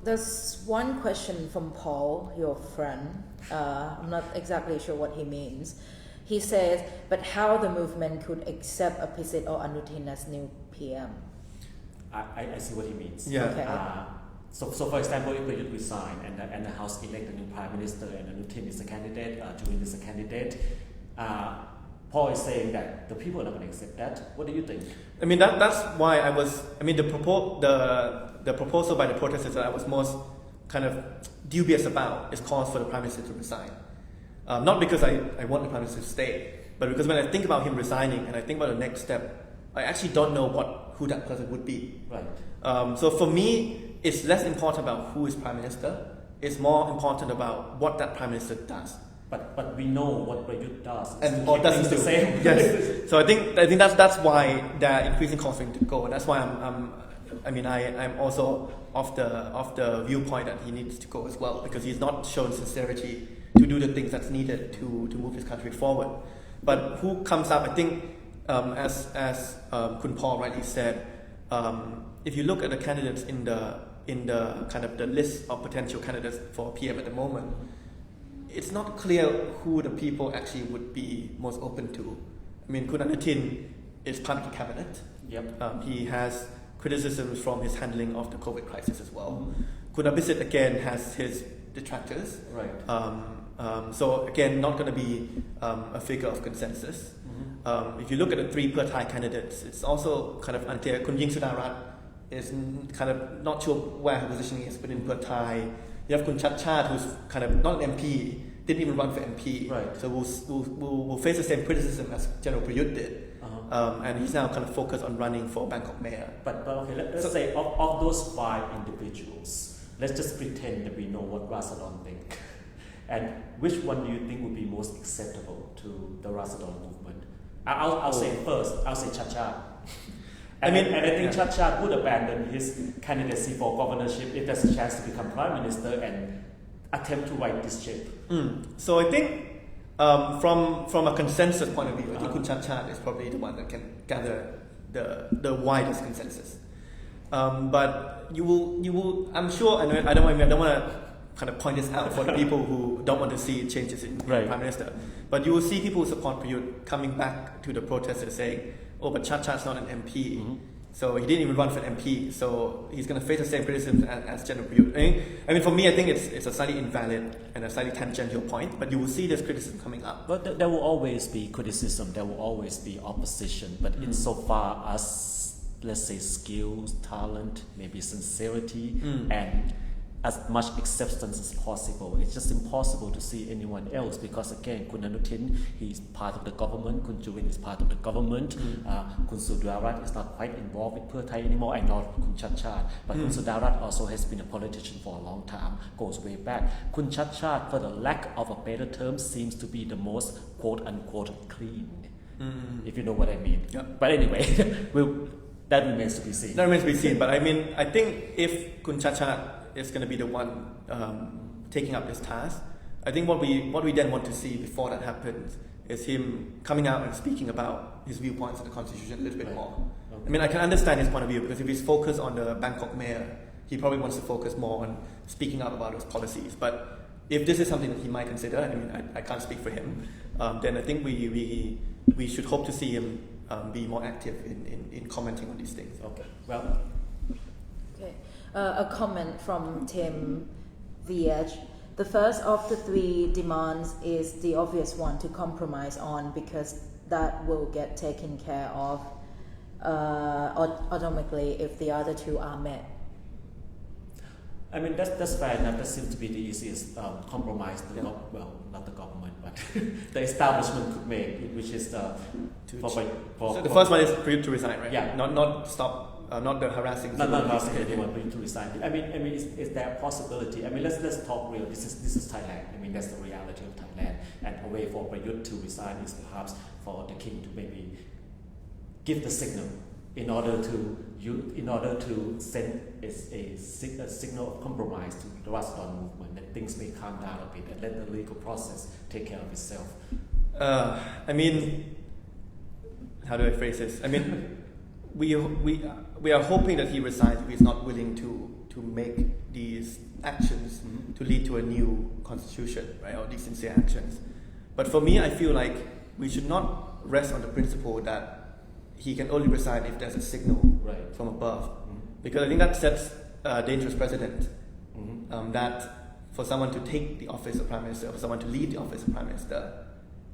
There's one question from Paul, your friend. I'm not exactly sure what he means. He says, but how the movement could accept Abhisit or Anutin as new PM? I see what he means. Yeah. Okay. So for example, if Prayut resign and the House elect a new Prime Minister and Anutin is a candidate, Julian is a candidate, Paul is saying that the people are not going to accept that. What do you think? I mean, that's why the proposal by the protesters that I was most kind of dubious about is calls for the Prime Minister to resign. Not because I want the Prime Minister to stay, but because when I think about him resigning and I think about the next step, I actually don't know who that person would be. Right. So for me, it's less important about who is Prime Minister. It's more important about what that Prime Minister does. But we know what Prayut does. And or doesn't do. The same. Yes. So I think that's why they're increasing calls for him to go, and that's why I'm also of the viewpoint that he needs to go as well, because he's not shown sincerity to do the things that's needed to move this country forward. But who comes up, I think, as Kun Paul rightly said, if you look at the candidates in the kind of the list of potential candidates for PM at the moment, it's not clear who the people actually would be most open to. I mean, Kun Anutin is part of the cabinet. Yep. He has criticisms from his handling of the COVID crisis as well. Kun Abhisit again has his detractors. Right. So again, not going to be a figure of consensus. If you look at the three Pheu Thai candidates, it's also kind of unclear. Kun Ying Sudarat is kind of not sure where her positioning is within Pheu Thai. You have Kun Chat, who's kind of not an MP, didn't even run for MP. Right. So will face the same criticism as General Prayut did. And he's now kind of focused on running for Bangkok mayor. But okay, let's say of those 5 individuals, let's just pretend that we know what Rasadon think. And which one do you think would be most acceptable to the Rasadon movement? I'll say first, I'll say Chachat. And I think Chachat would abandon his candidacy for governorship if there's a chance to become prime minister and attempt to right this ship. So I think from a consensus point of view, I think Kun Chachat is probably the one that can gather the widest consensus. But you will. I'm sure. I don't want to kind of point this out for the people who don't want to see changes in prime minister. But you will see people who support Prayut coming back to the protesters saying, "Oh, but Chachat's not an MP." So he didn't even run for an MP, so he's going to face the same criticism as General Prayut. I mean, for me, I think it's a slightly invalid and a slightly tangential point, but you will see this criticism coming up. But there will always be criticism, there will always be opposition, but insofar as, let's say, skills, talent, maybe sincerity, and as much acceptance as possible, it's just impossible to see anyone else because, again, Kun Anutin, he's part of the government, Kun Jurin is part of the government, Kun Sudarat is not quite involved with Pheu Thai anymore, and not Kun Chachat, but Kun Sudarat also has been a politician for a long time, goes way back. Kun Chachat, for the lack of a better term, seems to be the most quote-unquote clean, if you know what I mean. But anyway, that remains to be seen. That remains to be seen, but I mean, I think if Kun Chachat is going to be the one taking up this task, I think what we then want to see before that happens is him coming out and speaking about his viewpoints on the constitution a little bit more. I mean, I can understand his point of view because if he's focused on the Bangkok mayor, he probably wants to focus more on speaking out about his policies. But if this is something that he might consider, I mean, I can't speak for him, then I think we should hope to see him be more active in commenting on these things. Okay. Well. Okay. A comment from Tim VH. The first of the 3 demands is the obvious one to compromise on because that will get taken care of automatically if the other 2 are met. I mean, that's fair enough. That seems to be the easiest compromise well, not the government, but the establishment could make, which is so the first one is for you to resign, right? Yeah. Not stop. Not the harassing. Not harassing anyone to resign. I mean, is there a possibility? I mean, let's talk real. This is Thailand. I mean, that's the reality of Thailand. And a way for Prayut to resign is perhaps for the king to maybe give the signal in order to send a signal of compromise to the Rasadon movement that things may calm down a bit and let the legal process take care of itself. I mean, how do I phrase this? I mean. We are hoping that he resigns if he's not willing to make these actions to lead to a new constitution, right? Or these sincere actions. But for me, I feel like we should not rest on the principle that he can only resign if there's a signal from above, because I think that sets a dangerous precedent. That for someone to take the office of prime minister, for someone to lead the office of prime minister,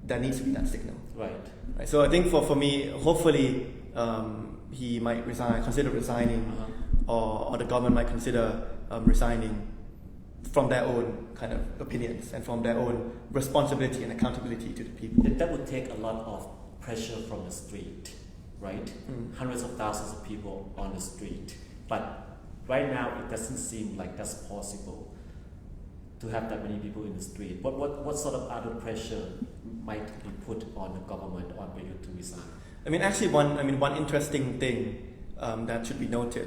there needs to be that signal. Right. So I think for me, hopefully. He might consider resigning, or the government might consider resigning from their own kind of opinions and from their own responsibility and accountability to the people. That would take a lot of pressure from the street, right? Hundreds of thousands of people on the street. But right now, it doesn't seem like that's possible to have that many people in the street. What sort of other pressure might be put on the government on Prayut to resign? I mean, actually, one interesting thing that should be noted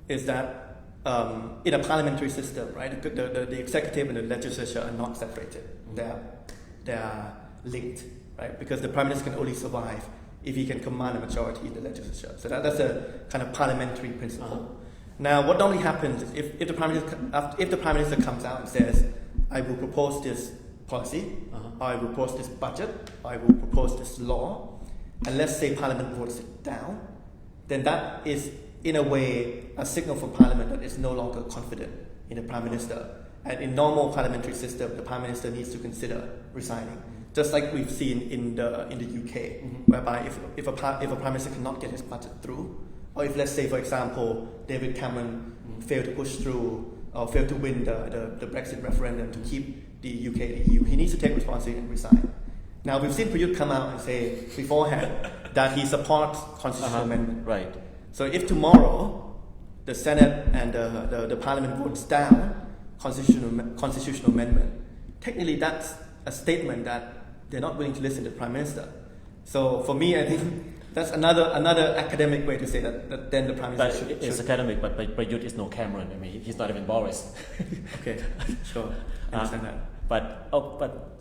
is that in a parliamentary system, right? The executive and the legislature are not separated. They are linked, right? Because the prime minister can only survive if he can command a majority in the legislature. So that's a kind of parliamentary principle. Now, what normally happens is if the prime minister comes out and says, "I will propose this policy, I will propose this budget, I will propose this law," and let's say Parliament votes it down, then that is, in a way, a signal for Parliament that it's no longer confident in the Prime Minister. And in normal parliamentary system, the Prime Minister needs to consider resigning. Just like we've seen in the UK, whereby if a Prime Minister cannot get his budget through, or if, let's say, for example, David Cameron failed to push through or failed to win the Brexit referendum to keep the UK in the EU, he needs to take responsibility and resign. Now, we've seen Prayut come out and say beforehand that he supports constitutional amendment. Right. So if tomorrow the Senate and the Parliament votes down constitutional amendment, technically that's a statement that they're not willing to listen to the Prime Minister. So for me, I think that's another academic way to say that then the Prime Minister should... It's academic, but Prayut is no Cameron. I mean, he's not even Boris. Okay, sure. I understand that. But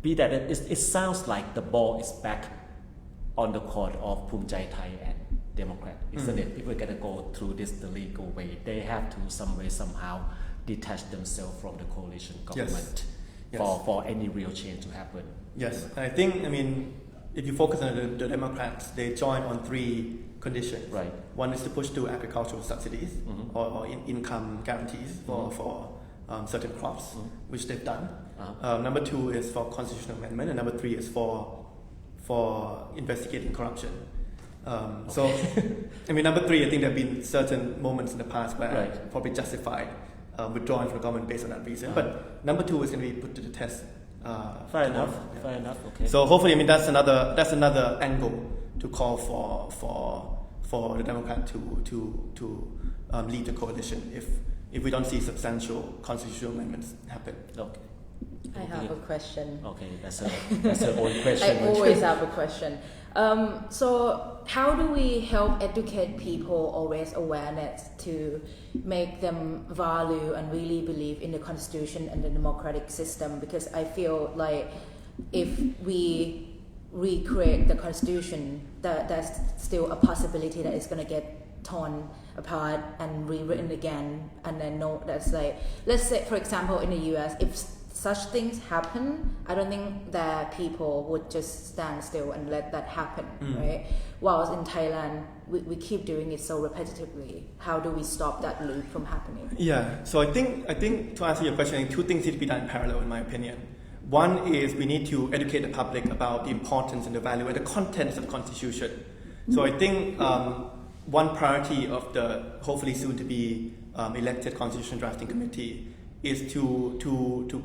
be that it sounds like the ball is back on the court of Phum Jai Thai and Democrat, isn't it? People are going to go through this the legal way. They have to somehow detach themselves from the coalition government for any real change to happen. Yes, I think, I mean, if you focus on the Democrats, they join on 3 conditions. Right. One is to push through agricultural subsidies or income guarantees for certain crops, which they've done. Number 2 is for constitutional amendment, and number 3 is for investigating corruption. So, I mean, number 3, I think there have been certain moments in the past where probably justified withdrawing from the government based on that reason. But number 2 is going to be put to the test. Fair enough. Okay. So hopefully, I mean, that's another angle to call for the Democrat to lead the coalition if we don't see substantial constitutional amendments happen. Okay. I have a question. Okay, that's an old question. I always have a question. So how do we help educate people or raise awareness to make them value and really believe in the constitution and the democratic system? Because I feel like if we recreate the constitution, there's still a possibility that it's going to get torn apart and rewritten again. And then that's like, let's say, for example, in the US, if such things happen, I don't think that people would just stand still and let that happen, right? Whilst in Thailand, we keep doing it so repetitively. How do we stop that loop from happening? Yeah, so I think to answer your question, I think 2 things need to be done in parallel, in my opinion. One is we need to educate the public about the importance and the value and the contents of the Constitution. So I think one priority of the hopefully soon to be elected Constitution Drafting Committee is to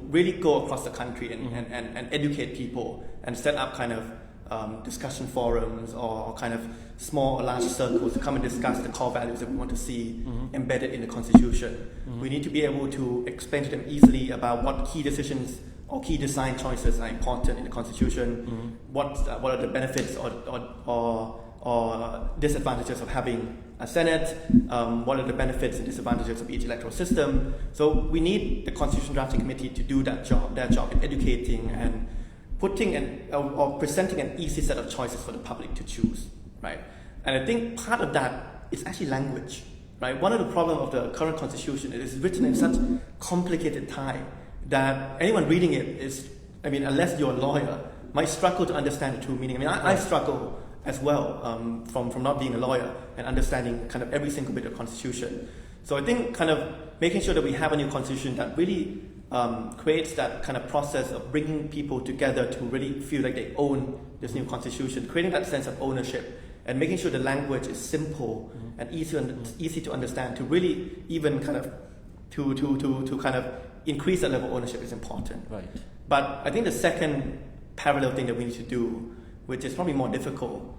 really go across the country and educate people and set up kind of discussion forums or kind of small or large circles to come and discuss the core values that we want to see embedded in the Constitution. We need to be able to explain to them easily about what key decisions or key design choices are important in the Constitution, what are the benefits or disadvantages of having a Senate, what are the benefits and disadvantages of each electoral system. So we need the Constitution Drafting Committee to do their job in educating and putting or presenting an easy set of choices for the public to choose, right? And I think part of that is actually language, right? One of the problems of the current Constitution is it's written in such complicated Thai that anyone reading it is, I mean, unless you're a lawyer, might struggle to understand the true meaning. I mean, I struggle as well from not being a lawyer and understanding kind of every single bit of Constitution. So I think kind of making sure that we have a new Constitution that really creates that kind of process of bringing people together to really feel like they own this new Constitution, creating that sense of ownership and making sure the language is simple and easy to understand, to really even kind of to kind of increase that level of ownership is important. Right. But I think the second parallel thing that we need to do, which is probably more difficult,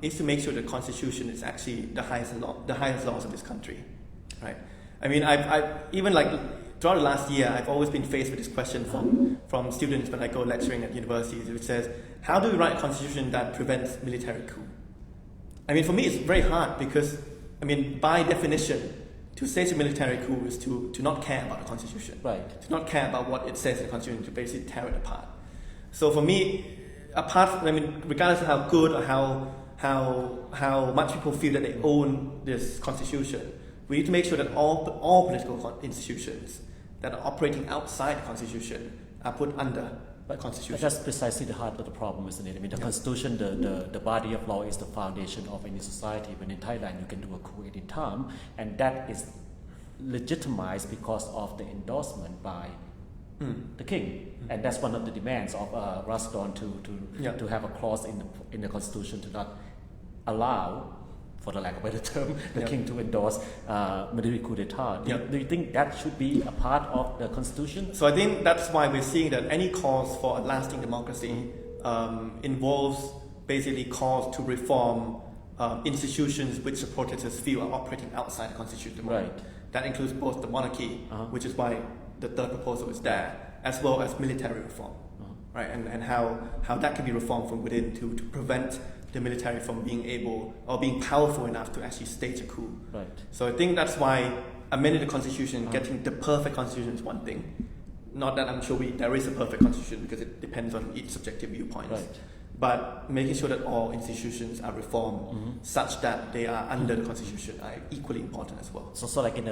is to make sure the Constitution is actually the highest laws of this country, right? I mean, I even like throughout the last year, I've always been faced with this question from students when I go lecturing at universities, which says, how do we write a Constitution that prevents military coup? I mean, for me, it's very hard because, I mean, by definition, to stage a military coup is to not care about the constitution, Right. to not care about what it says in the constitution, to basically tear it apart. So for me, regardless of how good or how much people feel that they own this constitution, we need to make sure that all political institutions that are operating outside the constitution are put under the constitution. That's precisely the heart of the problem, isn't it? I mean, the constitution, the body of law is the foundation of any society. When in Thailand, you can do a coup any time, and that is legitimized because of the endorsement by the king, and that's one of the demands of Rasdon to have a clause in the constitution to not allow, for the lack of a better term, the king to endorse military coup d'état. Do you think that should be a part of the constitution? So I think that's why we're seeing that any cause for a lasting democracy involves basically calls to reform institutions which the protesters feel are operating outside the constitution. Right. That includes both the monarchy, which is why the third proposal is there, as well as military reform, right? And how that can be reformed from within to prevent the military from being able or being powerful enough to actually stage a coup. Right. So I think that's why amending the constitution, getting the perfect constitution is one thing. Not that I'm sure there is a perfect constitution, because it depends on each subjective viewpoint. Right. But making sure that all institutions are reformed such that they are under the constitution are equally important as well. So like in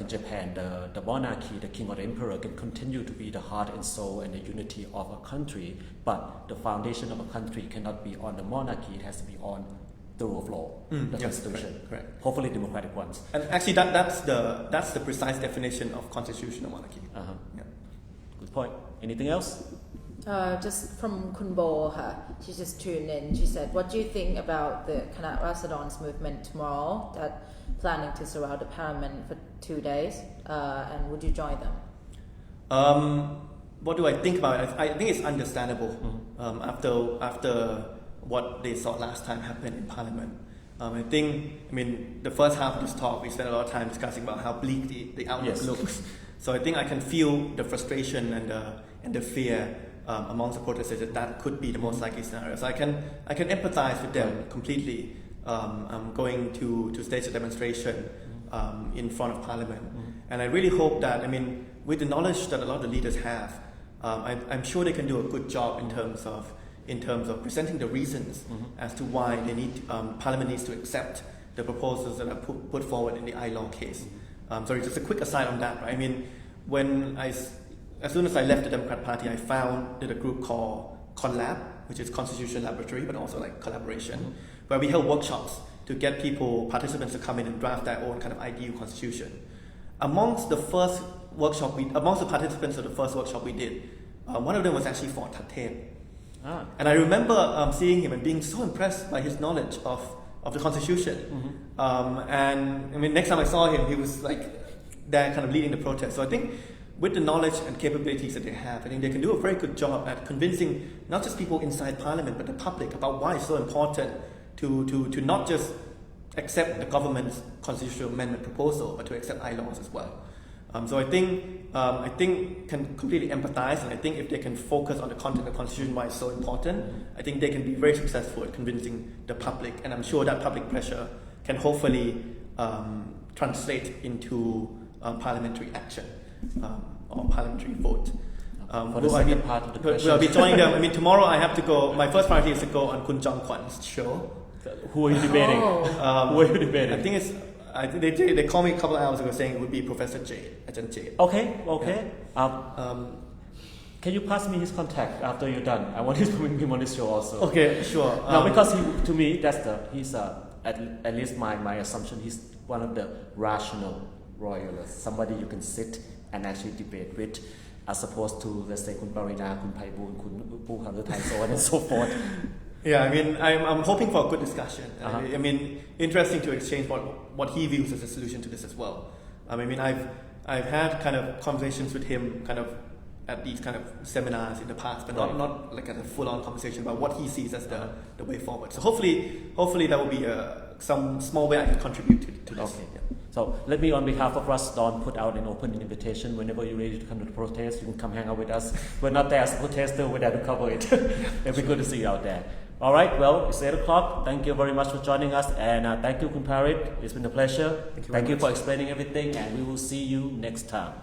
Japan, the monarchy, the king or the emperor can continue to be the heart and soul and the unity of a country, but the foundation of a country cannot be on the monarchy. It has to be on the rule of law, the constitution. Correct. Hopefully democratic ones. And actually, that's the precise definition of constitutional monarchy. Yeah. Good point. Anything else? Just from Kunbo, she just tuned in. She said, what do you think about the Kanat Assadans movement tomorrow that planning to surround the parliament for 2 days? And would you join them? What do I think about it? I think it's understandable after what they saw last time happen in parliament. The first half of this talk, we spent a lot of time discussing about how bleak the outlook looks. So I think I can feel the frustration and the fear amongst the protesters that could be the most likely scenario. So I can empathize with them completely. I'm going to stage a demonstration in front of Parliament, and I really hope that with the knowledge that a lot of the leaders have, I'm sure they can do a good job in terms of presenting the reasons as to why they need Parliament needs to accept the proposals that are put forward in the I-Law case. Sorry, just a quick aside on that. Right? As soon as I left the Democrat Party, I founded a group called ConLab, which is Constitution Laboratory, but also like collaboration, where we held workshops to get participants to come in and draft their own kind of ideal constitution. Amongst the participants of the first workshop we did, one of them was actually Fort Thatten. And I remember seeing him and being so impressed by his knowledge of the constitution. Next time I saw him, he was like there kind of leading the protest. So I think with the knowledge and capabilities that they have, I think they can do a very good job at convincing not just people inside Parliament, but the public about why it's so important to not just accept the government's constitutional amendment proposal, but to accept I-laws as well. So I think can completely empathize, and I think if they can focus on the content of the constitution, why it's so important, I think they can be very successful at convincing the public, and I'm sure that public pressure can hopefully translate into parliamentary action or parliamentary vote. For the second part of the question, I'll be joining them. Tomorrow I have to go. My first priority is to go on Kun Jong Kwan's show. Who are you debating? Who are you debating? I think they called me a couple of hours ago saying it would be Professor Jade, Ajahn Jade. Okay. Yeah. Can you pass me his contact after you're done? I want him on this show also. Okay, sure. No, because to me, he's at least my assumption, he's one of the rational royalists, somebody you can sit and actually debate with, as opposed to, let's say, Kun Parina, Kun Paiboon, Kun Puharutai, so on and so forth. Yeah, I'm hoping for a good discussion. Interesting to exchange what he views as a solution to this as well. I've had kind of conversations with him kind of at these kind of seminars in the past, but not like a full-on conversation about what he sees as the way forward. So hopefully that will be some small way I can contribute to this. Okay. Yeah. So let me, on behalf of Rasdon, put out an open invitation. Whenever you're ready to come to the protest, you can come hang out with us. We're not there as a protester, we're there to cover it. It'll be good to see you out there. All right, well, it's 8 o'clock. Thank you very much for joining us, and thank you, Kun Parit. It's been a pleasure. Thank you Thank very you much. for explaining everything, and we will see you next time.